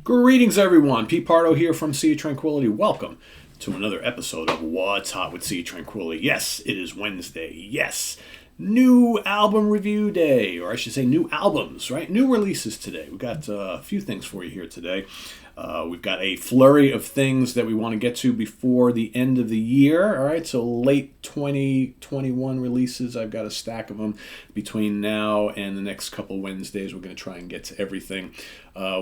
Greetings, everyone. Pete Pardo here from Sea of Tranquility. Welcome to another episode of What's Hot with Sea of Tranquility. Yes, it is Wednesday. Yes, new album review day, or I should say new albums, right? New releases today. We've got a few things for you here today. We've got a flurry of things that we want to get to before the end of the year. All right, so late 2021 releases. I've got a stack of them between now and the next couple Wednesdays. We're going to try and get to everything.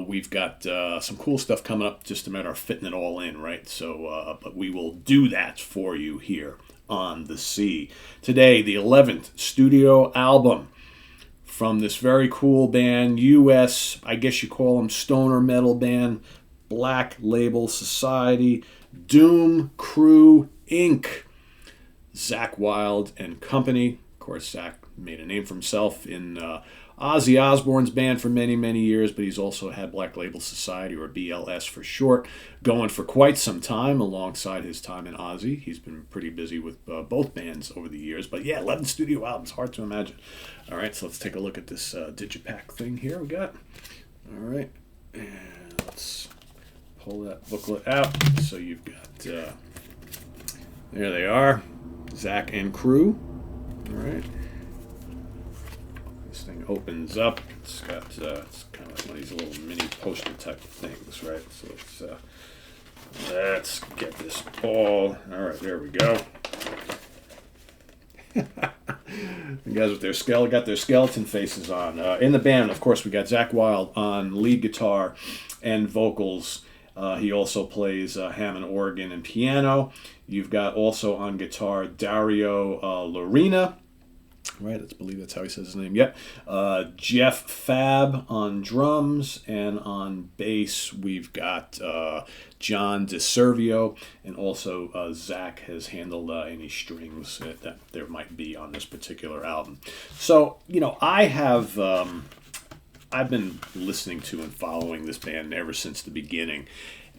We've got some cool stuff coming up, just a matter of fitting it all in, right? So, but we will do that for you here on the Sea. Today, the 11th studio album from this very cool band, U.S., I guess you call them stoner metal band, Black Label Society, Doom Crew Inc., Zakk Wylde and Company. Of course, Zakk made a name for himself in Ozzy Osbourne's band for many, many years, but he's also had Black Label Society, or BLS for short, going for quite some time alongside his time in Ozzy. He's been pretty busy with both bands over the years, but yeah, 11 studio albums, hard to imagine. All right, so let's take a look at this digipack thing here we got. All right, and let's pull that booklet out. So you've got, there they are, Zakk and Crew. All right. This thing opens up. It's got, it's kind of like one of these little mini poster type of things, right? So let's get this all right, there we go. The guys with their got their skeleton faces on. In the band, of course, we got Zakk Wylde on lead guitar and vocals. He also plays Hammond organ and piano. You've got also on guitar Dario Lorina. Right, I believe that's how he says his name. Yep. Jeff Fab on drums, and on bass we've got John DeServio, and also Zakk has handled any strings that there might be on this particular album. So, you know, I've been listening to and following this band ever since the beginning.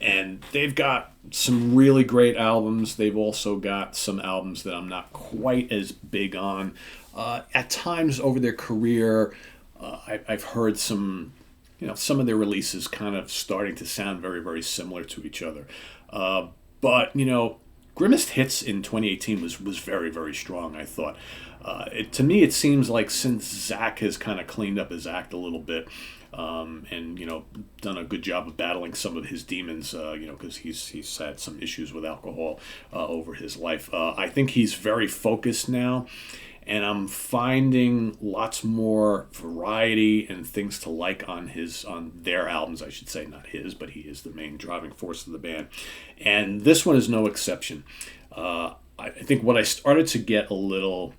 And they've got some really great albums. They've also got some albums that I'm not quite as big on. At times over their career, I've heard some of their releases kind of starting to sound very, very similar to each other. But, you know, Grimmest Hits in 2018 was very, very strong, I thought. To me, it seems like since Zakk has kind of cleaned up his act a little bit, and, you know, done a good job of battling some of his demons, because he's had some issues with alcohol over his life. I think he's very focused now, and I'm finding lots more variety and things to like on their albums, I should say, not his, but he is the main driving force of the band. And this one is no exception. I think what I started to get a little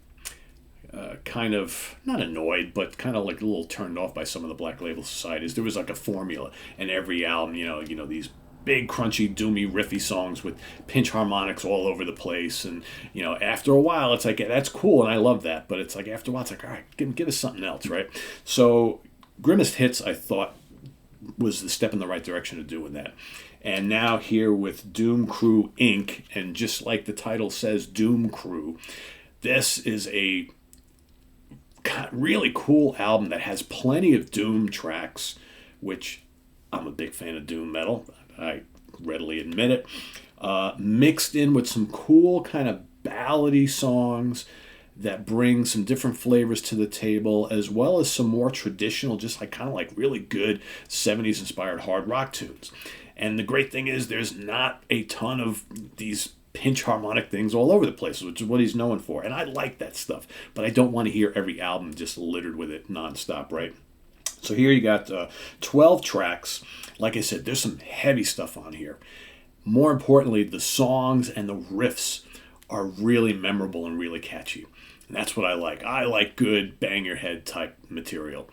kind of, not annoyed, but kind of like a little turned off by some of the Black Label Societies. There was like a formula in every album, you know, these big, crunchy, doomy, riffy songs with pinch harmonics all over the place. And, you know, after a while, it's like, that's cool, and I love that. But it's like, after a while, it's like, all right, give us something else, right? So Grimmest Hits, I thought, was the step in the right direction of doing that. And now here with Doom Crew Inc., and just like the title says, Doom Crew, this is a really cool album that has plenty of Doom tracks, which I'm a big fan of Doom metal. I readily admit it. Mixed in with some cool kind of ballady songs that bring some different flavors to the table, as well as some more traditional, just like kind of like really good 70s inspired hard rock tunes. And the great thing is there's not a ton of these pinch harmonic things all over the place, which is what he's known for. And I like that stuff, but I don't want to hear every album just littered with it nonstop, right? So here you got 12 tracks. Like I said, there's some heavy stuff on here. More importantly, the songs and the riffs are really memorable and really catchy. And that's what I like. I like good bang your head type material.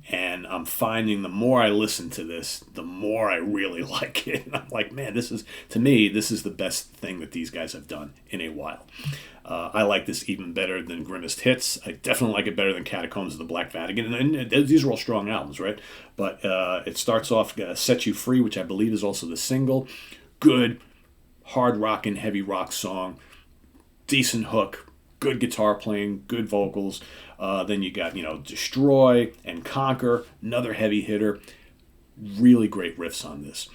And I'm finding the more I listen to this, the more I really like it. And I'm like, man, to me, this is the best thing that these guys have done in a while. I like this even better than Grimmest Hits. I definitely like it better than Catacombs of the Black Vatican. And these are all strong albums, right? But it starts off Set You Free, which I believe is also the single. Good, hard rockin', heavy rock song. Decent hook. Good guitar playing, good vocals. Then you got, Destroy and Conquer, another heavy hitter. really great riffs on this.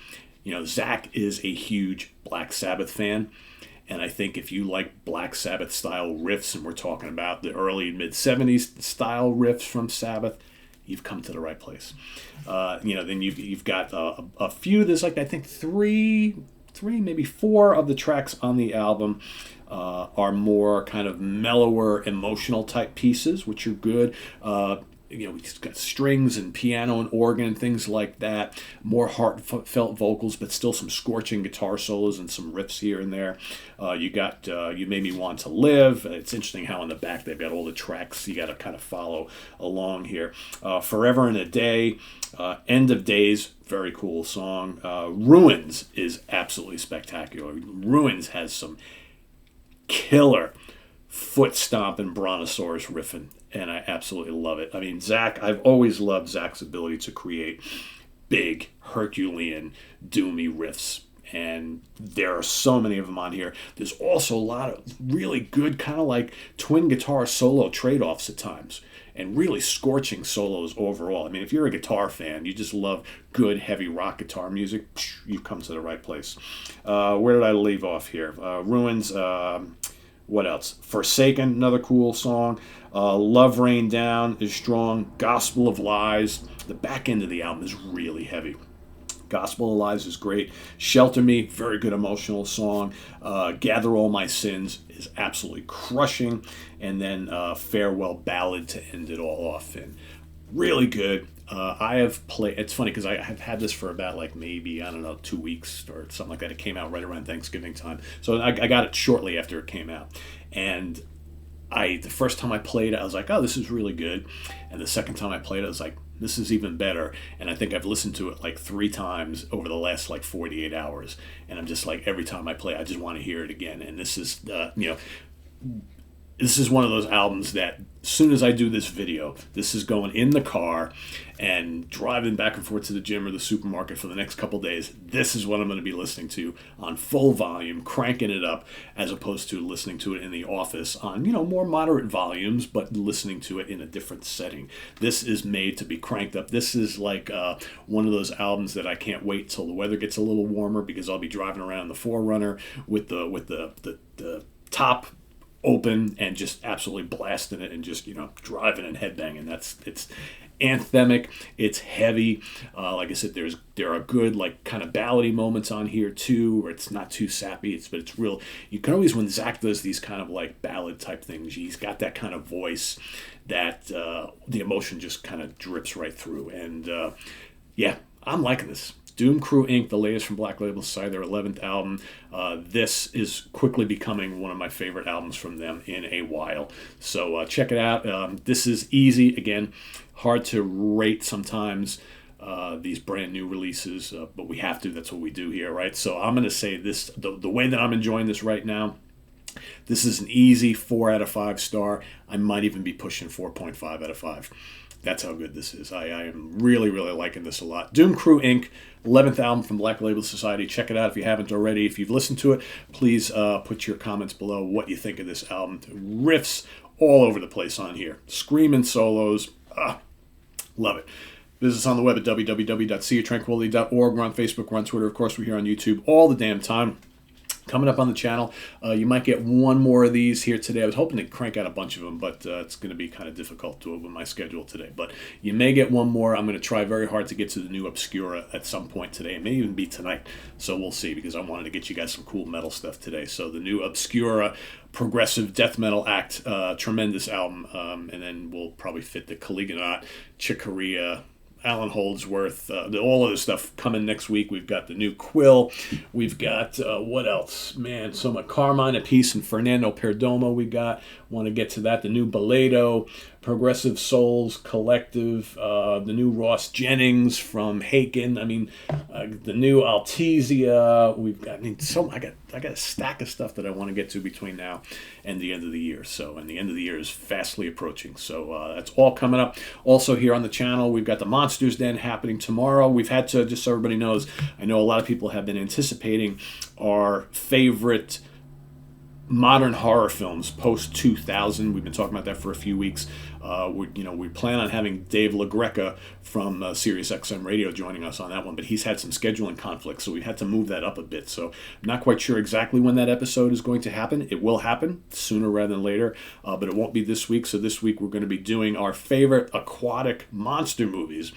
Zach is a huge Black Sabbath fan. And I think if you like Black Sabbath style riffs, and we're talking about the early mid-70s style riffs from Sabbath, you've come to the right place. Then you've got a few. There's I think three, maybe four of the tracks on the album are more kind of mellower, emotional type pieces, which are good. He's got strings and piano and organ and things like that. More heartfelt vocals, but still some scorching guitar solos and some riffs here and there. You got You Made Me Want to Live. It's interesting how in the back they've got all the tracks. You got to kind of follow along here. Forever and a Day. End of Days, very cool song. Ruins is absolutely spectacular. Ruins has some killer foot stomping brontosaurus riffing, and I absolutely love it. I mean, I've always loved Zach's ability to create big, Herculean, doomy riffs, and there are so many of them on here. There's also a lot of really good kind of like twin guitar solo trade-offs at times, and really scorching solos overall. I mean, if you're a guitar fan, you just love good, heavy rock guitar music, you've come to the right place. Where did I leave off here? Ruins. What else? Forsaken, another cool song. Love Rain Down is strong. Gospel of Lies. The back end of the album is really heavy. Gospel of Lies is great. Shelter Me, very good emotional song. Gather All My Sins is absolutely crushing. And then Farewell Ballad to end it all off in. Really good. I have played, it's funny because I have had this for about maybe, 2 weeks or something like that. It came out right around Thanksgiving time. So I got it shortly after it came out. And the first time I played it, I was like, oh, this is really good. And the second time I played it, I was like, this is even better. And I think I've listened to it 3 times over the last 48 hours. And I'm just every time I play, I just want to hear it again. And this is, this is one of those albums that as soon as I do this video, this is going in the car and driving back and forth to the gym or the supermarket for the next couple days. This is what I'm going to be listening to on full volume, cranking it up, as opposed to listening to it in the office on, more moderate volumes, but listening to it in a different setting. This is made to be cranked up. This is one of those albums that I can't wait till the weather gets a little warmer, because I'll be driving around the 4Runner with the top open and just absolutely blasting it and just driving and headbanging. It's anthemic, it's heavy. Like I said, there are good kind of ballady moments on here too, where it's not too sappy. But it's real. You can always, when Zach does these kind of ballad type things, he's got that kind of voice that the emotion just kind of drips right through. And yeah, I'm liking this. Doom Crew Inc., the latest from Black Label Society, their 11th album. This is quickly becoming one of my favorite albums from them in a while. So check it out. This is easy. Again, hard to rate sometimes these brand new releases, but we have to. That's what we do here, right? So I'm going to say this, the way that I'm enjoying this right now, this is an easy 4 out of 5 star. I might even be pushing 4.5 out of 5. That's how good this is. I am really, really liking this a lot. Doom Crew Inc., 11th album from Black Label Society. Check it out if you haven't already. If you've listened to it, please put your comments below what you think of this album. Riffs all over the place on here. Screaming solos. Love it. Visit us on the web at www.seatranquility.org. We're on Facebook, we're on Twitter. Of course, we're here on YouTube all the damn time. Coming up on the channel, you might get one more of these here today. I was hoping to crank out a bunch of them, but it's going to be kind of difficult to with my schedule today. But you may get one more. I'm going to try very hard to get to the new Obscura at some point today. It may even be tonight, so we'll see, because I wanted to get you guys some cool metal stuff today. So the new Obscura progressive death metal act, tremendous album, and then we'll probably fit the Caligulaut, Chicoria, Alan Holdsworth, all of this stuff coming next week. We've got the new Quill. We've got, what else? Man, so much. Carmine Appice and Fernando Perdomo we got. Want to get to that. The new Ballad, Progressive Souls Collective, the new Ross Jennings from Haken. I mean, the new Altezia. We've got, I got a stack of stuff that I want to get to between now and the end of the year. And the end of the year is fastly approaching. So that's all coming up. Also here on the channel, we've got the Monsters Den happening tomorrow. We've had to, just so everybody knows, I know a lot of people have been anticipating our favorite modern horror films post 2000. We've been talking about that for a few weeks. We plan on having Dave LaGreca from SiriusXM Radio joining us on that one, but he's had some scheduling conflicts, so we had to move that up a bit. So I'm not quite sure exactly when that episode is going to happen. It will happen sooner rather than later, but it won't be this week. So this week we're going to be doing our favorite aquatic monster movies.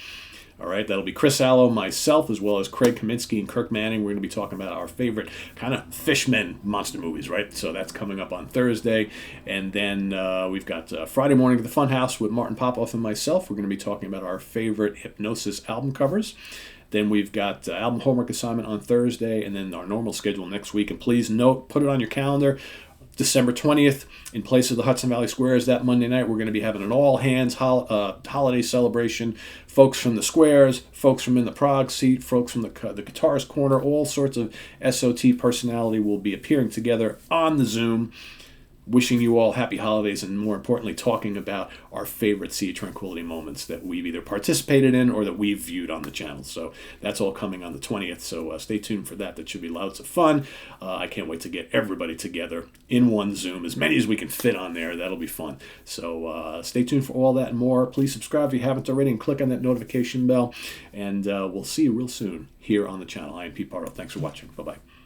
All right, that'll be Chris Allo, myself, as well as Craig Kaminsky and Kirk Manning. We're going to be talking about our favorite kind of fishmen monster movies, right? So that's coming up on Thursday. And then we've got Friday morning at the Funhouse with Martin Popoff and myself. We're going to be talking about our favorite Hypnosis album covers. Then we've got album homework assignment on Thursday, and then our normal schedule next week. And please note, put it on your calendar, December 20th, in place of the Hudson Valley Squares that Monday night, we're going to be having an all-hands holiday celebration. Folks from the Squares, folks from In the Prague seat, folks from the Guitarist Corner, all sorts of SOT personality will be appearing together on the Zoom, wishing you all happy holidays, and more importantly, talking about our favorite Sea of Tranquility moments that we've either participated in or that we've viewed on the channel. So that's all coming on the 20th, so stay tuned for that. That should be lots of fun. I can't wait to get everybody together in one Zoom, as many as we can fit on there. That'll be fun. So stay tuned for all that and more. Please subscribe if you haven't already and click on that notification bell, and we'll see you real soon here on the channel. I am Pete Pardo. Thanks for watching. Bye-bye.